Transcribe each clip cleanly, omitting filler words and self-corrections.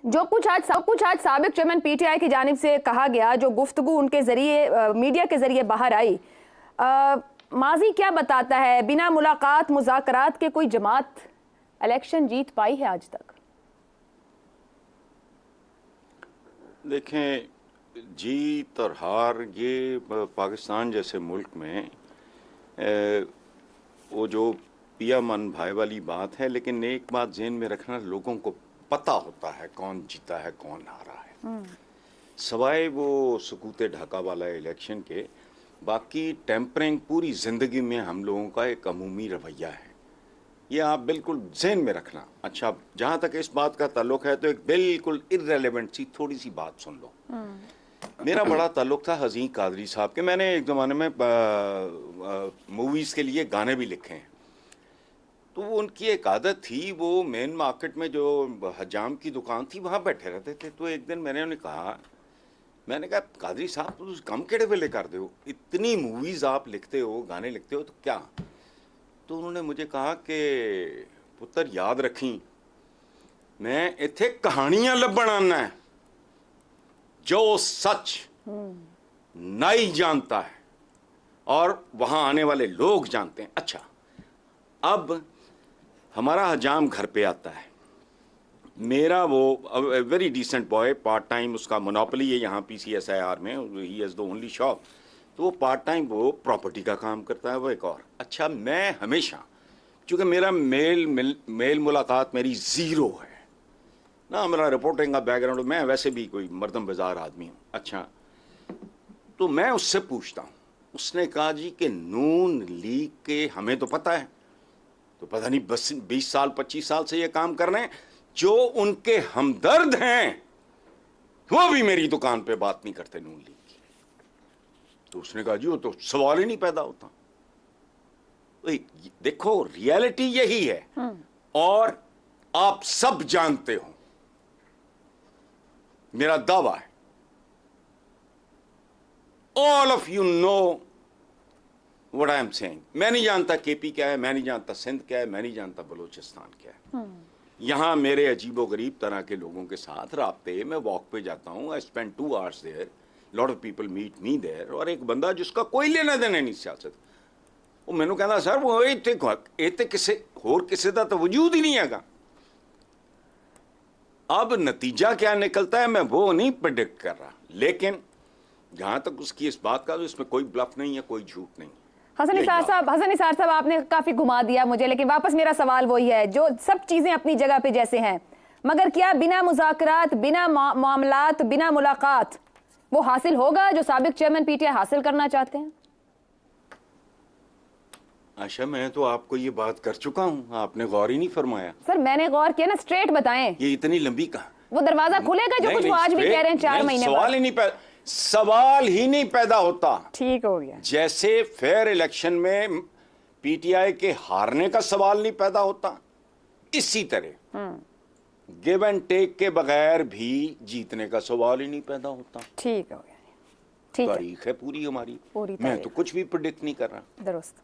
जो कुछ आज साबिक चेयरमैन पीटीआई की जानिब से कहा गया, जो गुफ्तगू उनके जरिए मीडिया के जरिए बाहर आई, माजी क्या बताता है? बिना मुलाकात मुज़ाकरात के कोई जमात इलेक्शन जीत पाई है आज तक? देखें, जीत और हार ये पाकिस्तान जैसे मुल्क में वो जो पिया मन भाई वाली बात है, लेकिन एक बात ज़हन में रखना, लोगों को पता होता है कौन जीता है कौन हारा है। सवाए वो सुकूते ढाका वाला इलेक्शन के, बाकी टेम्परिंग पूरी ज़िंदगी में हम लोगों का एक अमूमी रवैया है, ये आप बिल्कुल ज़हन में रखना। अच्छा, जहाँ तक इस बात का ताल्लुक है तो एक बिल्कुल इर्रेलेवेंट सी थोड़ी सी बात सुन लो। मेरा बड़ा ताल्लुक था हज़ीं कादरी साहब के। मैंने एक ज़माने में मूवीज़ के लिए गाने भी लिखे हैं, तो वो उनकी एक आदत थी, वो मेन मार्केट में जो हजाम की दुकान थी वहाँ बैठे रहते थे। तो एक दिन मैंने उन्हें कहा, कादरी साहब तो कम केड़े वेले कर दो, इतनी मूवीज़ आप लिखते हो, गाने लिखते हो, तो क्या? तो उन्होंने मुझे कहा कि पुत्र याद रखी, मैं इत्थे कहानियां लभण आना है, जो सच नहीं जानता है और वहां आने वाले लोग जानते हैं। अच्छा, अब हमारा हजाम घर पे आता है, मेरा वो very decent boy, part time उसका मोनोपोली है यहाँ PCSIR में, he has the only shop, तो वो पार्ट टाइम वो प्रॉपर्टी का काम करता है, वो एक और। अच्छा, मैं हमेशा, चूँकि मेरा मेल मुलाकात मेरी ज़ीरो है ना, मेरा रिपोर्टिंग का बैकग्राउंड, मैं वैसे भी कोई मर्दम बाजार आदमी हूँ। अच्छा, तो मैं उससे पूछता हूँ, उसने कहा जी कि नून लीग के हमें तो पता है, तो पता नहीं 20 साल 25 साल से ये काम कर रहे हैं, जो उनके हमदर्द हैं वो भी मेरी दुकान पे बात नहीं करते नून लीग की। तो उसने कहा जी वो तो सवाल ही नहीं पैदा होता। देखो, रियलिटी यही है और आप सब जानते हो, मेरा दावा है, all of you know what I am saying. मैं नहीं जानता KP क्या है, मैं नहीं जानता सिंध क्या है, मैं नहीं जानता बलूचिस्तान क्या है। यहाँ मेरे अजीबो गरीब तरह के लोगों के साथ राब्ते, मैं वॉक पे जाता हूँ, I spend 2 hours there, lot of people meet me there, और एक बंदा जिसका कोई लेना देना नहीं सियासत, वो मैनू कहता सर वो इतने किसे होर किसी का तो वजूद ही नहीं है। अब नतीजा क्या निकलता है मैं वो नहीं प्रेडिक्ट कर रहा, लेकिन जहां तक उसकी इस बात का, तो इसमें कोई ब्लफ नहीं है, कोई झूठ नहीं। हसन निसार साहब, आपने काफी घुमा दिया मुझे, लेकिन वापस मेरा सवाल वही है, जो सब चीजें अपनी जगह पे जैसे हैं, मगर क्या बिना मुज़ाकरात, बिना मामलात, बिना मुलाकात वो हासिल होगा जो साबिक चेयरमैन PTI हासिल करना चाहते हैं? अच्छा, मैं तो आपको ये बात कर चुका हूँ, आपने गौर ही नहीं फरमाया। सर मैंने गौर किया ना, स्ट्रेट बताएं। ये इतनी लंबी कहा, वो दरवाजा खुलेगा जो कुछ वो आज भी कह रहे हैं 4 महीने बाद? सवाल ही नहीं पैदा होता। ठीक हो गया। जैसे फेयर इलेक्शन में PTI के हारने का सवाल नहीं पैदा होता, इसी तरह गिव एंड टेक के बगैर भी जीतने का सवाल ही नहीं पैदा होता। ठीक हो गया, ठीक है। तारीख है पूरी हमारी, पूरी मैं तो कुछ भी प्रेडिक्ट नहीं कर रहा। दुरुस्त,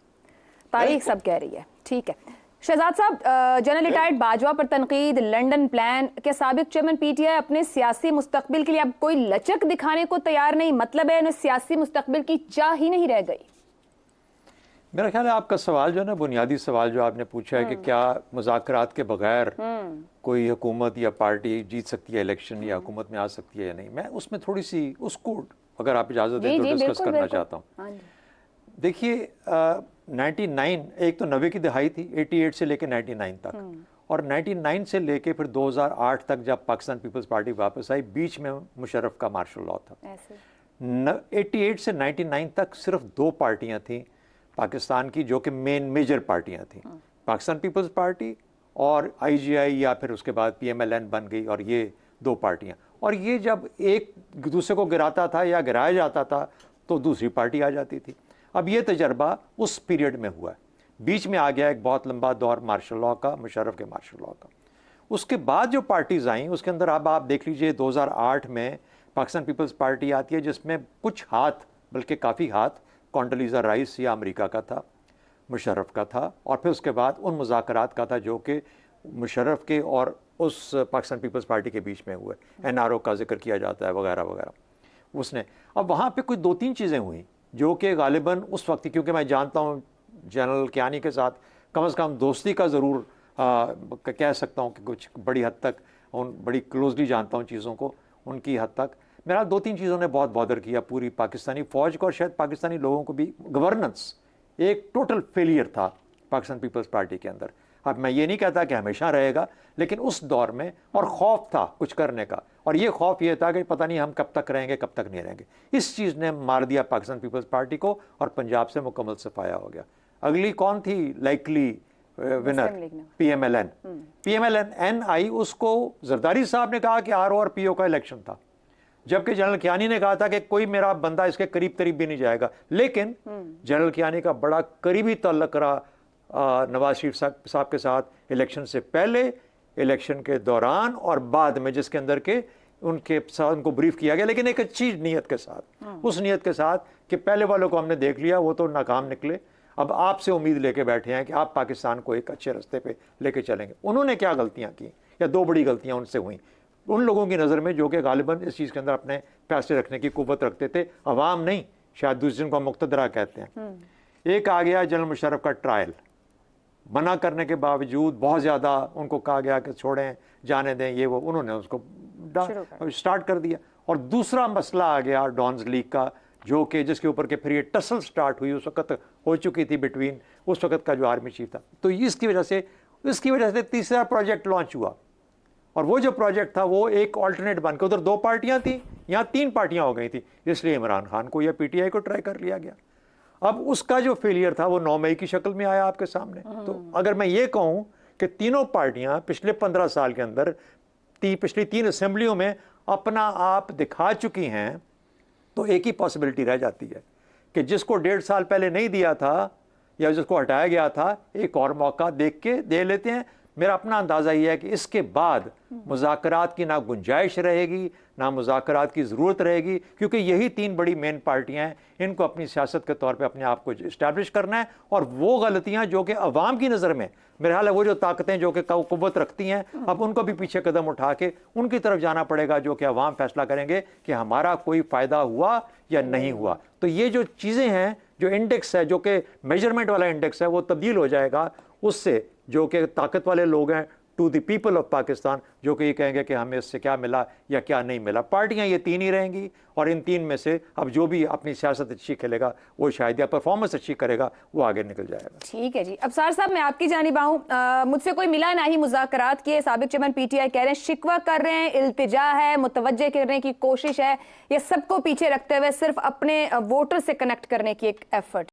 तारीख सब कह रही है। ठीक है शहजाद साहब, जनरल रिटायर्ड बाजवा पर तनकीद, लंदन प्लान के साबिक चेयरमैन PTI अपने सियासी मुस्तकबिल के लिए अब कोई लचक दिखाने को तैयार नहीं, मतलब है उन्हें सियासी मुस्तकबिल की चाह ही नहीं रह गई। मेरा ख्याल है आपका सवाल जो है ना, बुनियादी सवाल जो आपने पूछा है कि क्या मुज़ाकरात के बगैर कोई हुकूमत या पार्टी जीत सकती है इलेक्शन, या हुकूमत में आ सकती है या नहीं, मैं उसमें थोड़ी सी उसको अगर आप इजाज़त दें तो डिस्कस करना चाहता हूँ। देखिए 99, एक तो 90 की दहाई थी, 88 से लेकर 99 तक, और 99 से लेकर फिर 2008 तक जब पाकिस्तान पीपल्स पार्टी वापस आई, बीच में मुशर्रफ का मार्शल लॉ था। 88 से 99 तक सिर्फ 2 पार्टियां थीं पाकिस्तान की जो कि मेजर पार्टियां थीं, पाकिस्तान पीपल्स पार्टी और IGI, या फिर उसके बाद PMLN बन गई, और ये 2 पार्टियां। और ये जब एक दूसरे को गिराता था या गिराया जाता था तो दूसरी पार्टी आ जाती थी। अब ये तजर्बा उस पीरियड में हुआ है, बीच में आ गया एक बहुत लंबा दौर मार्शल लॉ का, मुशर्रफ के मार्शल लॉ का। उसके बाद जो पार्टीज आई उसके अंदर अब आप देख लीजिए 2008 में पाकिस्तान पीपल्स पार्टी आती है, जिसमें कुछ हाथ, बल्कि काफ़ी हाथ कॉन्डोलीज़ा राइस या अमेरिका का था, मुशर्रफ का था, और फिर उसके बाद उन मुज़ाकरात का था जो कि मुशर्रफ के और उस पाकिस्तान पीपल्स पार्टी के बीच में हुए, NRO का जिक्र किया जाता है वगैरह वगैरह उसने। अब वहाँ पे कुछ 2-3 चीज़ें हुई जो कि गालिबन उस वक्त, क्योंकि मैं जानता हूँ जनरल कियानी के साथ कम से कम दोस्ती का ज़रूर कह सकता हूँ कि कुछ बड़ी हद तक बड़ी क्लोजली जानता हूँ चीज़ों को, उनकी हद तक मेरा 2-3 चीज़ों ने बहुत बॉदर किया पूरी पाकिस्तानी फ़ौज को और शायद पाकिस्तानी लोगों को भी। गवर्नेंस एक टोटल फेलियर था पाकिस्तान पीपल्स पार्टी के अंदर। अब मैं ये नहीं कहता कि हमेशा रहेगा, लेकिन उस दौर में और खौफ था कुछ करने का, और ये खौफ ये था कि पता नहीं हम कब तक रहेंगे कब तक नहीं रहेंगे। इस चीज़ ने मार दिया पाकिस्तान पीपल्स पार्टी को और पंजाब से मुकम्मल सफाया हो गया। अगली कौन थी लाइकली विनर? PMLN। PMLN आई, उसको जरदारी साहब ने कहा कि RO और PO का इलेक्शन था, जबकि जनरल कियानी ने कहा था कि कोई मेरा बंदा इसके करीब करीब भी नहीं जाएगा। लेकिन जनरल कियानी का बड़ा करीबी ताल्लुक रहा नवाज शरीफ साहब के साथ, इलेक्शन से पहले, इलेक्शन के दौरान और बाद में, जिसके अंदर के उनके साथ उनको ब्रीफ किया गया, लेकिन एक अच्छी नीयत के साथ, उस नीयत के साथ कि पहले वालों को हमने देख लिया, वो तो नाकाम निकले, अब आपसे उम्मीद लेके बैठे हैं कि आप पाकिस्तान को एक अच्छे रास्ते पे लेके चलेंगे। उन्होंने क्या गलतियां की, या 2 बड़ी गलतियां उनसे हुई उन लोगों की नज़र में जो कि गालिबन इस चीज़ के अंदर अपने फैसले रखने की कुव्वत रखते थे, अवाम नहीं, शायद दूसरे को मुक्तदरा कहते हैं। एक आ गया जनरल मुशर्रफ का ट्रायल, मना करने के बावजूद बहुत ज़्यादा उनको कहा गया कि छोड़ें, जाने दें, ये वो, उन्होंने उसको स्टार्ट कर दिया। और दूसरा मसला आ गया डॉन्स लीग का, जो कि जिसके ऊपर के फिर ये टसल स्टार्ट हुई, उस वक्त हो चुकी थी बिटवीन उस वक्त का जो आर्मी चीफ था। तो इसकी वजह से तीसरा प्रोजेक्ट लॉन्च हुआ, और वो जो प्रोजेक्ट था वो एक ऑल्टरनेट बन के, उधर 2 पार्टियां थी, यहाँ 3 पार्टियां हो गई थी, इसलिए इमरान खान को या PTI को ट्राई कर लिया गया। अब उसका जो फेलियर था वो 9 मई की शक्ल में आया आपके सामने। तो अगर मैं ये कहूँ कि तीनों पार्टियां पिछले 15 साल के अंदर पिछली 3 असेंबलियों में अपना आप दिखा चुकी हैं, तो एक ही पॉसिबिलिटी रह जाती है कि जिसको 1.5 साल पहले नहीं दिया था या जिसको हटाया गया था, एक और मौका देख के दे लेते हैं। मेरा अपना अंदाज़ा ये है कि इसके बाद मुज़ाकरात की ना गुंजाइश रहेगी, ना मुज़ाकरात की ज़रूरत रहेगी, क्योंकि यही 3 बड़ी मेन पार्टियां हैं, इनको अपनी सियासत के तौर पे अपने आप को इस्टेब्लिश करना है। और वो गलतियां जो कि अवाम की नज़र में, मेरे ख्याल है वो जो ताकतें जो कि कुव्वत रखती हैं, अब उनको भी पीछे कदम उठा के उनकी तरफ जाना पड़ेगा, जो कि अवाम फैसला करेंगे कि हमारा कोई फ़ायदा हुआ या नहीं हुआ। तो ये जो चीज़ें हैं, जो इंडेक्स है, जो कि मेजरमेंट वाला इंडेक्स है, वो तब्दील हो जाएगा उससे, जो कि ताकत वाले लोग हैं, to the people of Pakistan, जो कि ये कहेंगे कि हमें इससे क्या मिला या क्या नहीं मिला। पार्टियां ये 3 ही रहेंगी, और इन 3 में से अब जो भी अपनी सियासत अच्छी खेलेगा वो शायद, या परफॉर्मेंस अच्छी करेगा, वो आगे निकल जाएगा। ठीक है जी। अफसार साहब, मैं आपकी जानिब आऊं, मुझसे कोई मिला ना ही मुज़ाकरात किए, साबिक चेयरमैन PTI कह रहे हैं, शिकवा कर रहे हैं, इल्तिजा है, मुतवज्जे करने की कोशिश है, ये सबको पीछे रखते हुए सिर्फ अपने वोटर से कनेक्ट करने की एक एफर्ट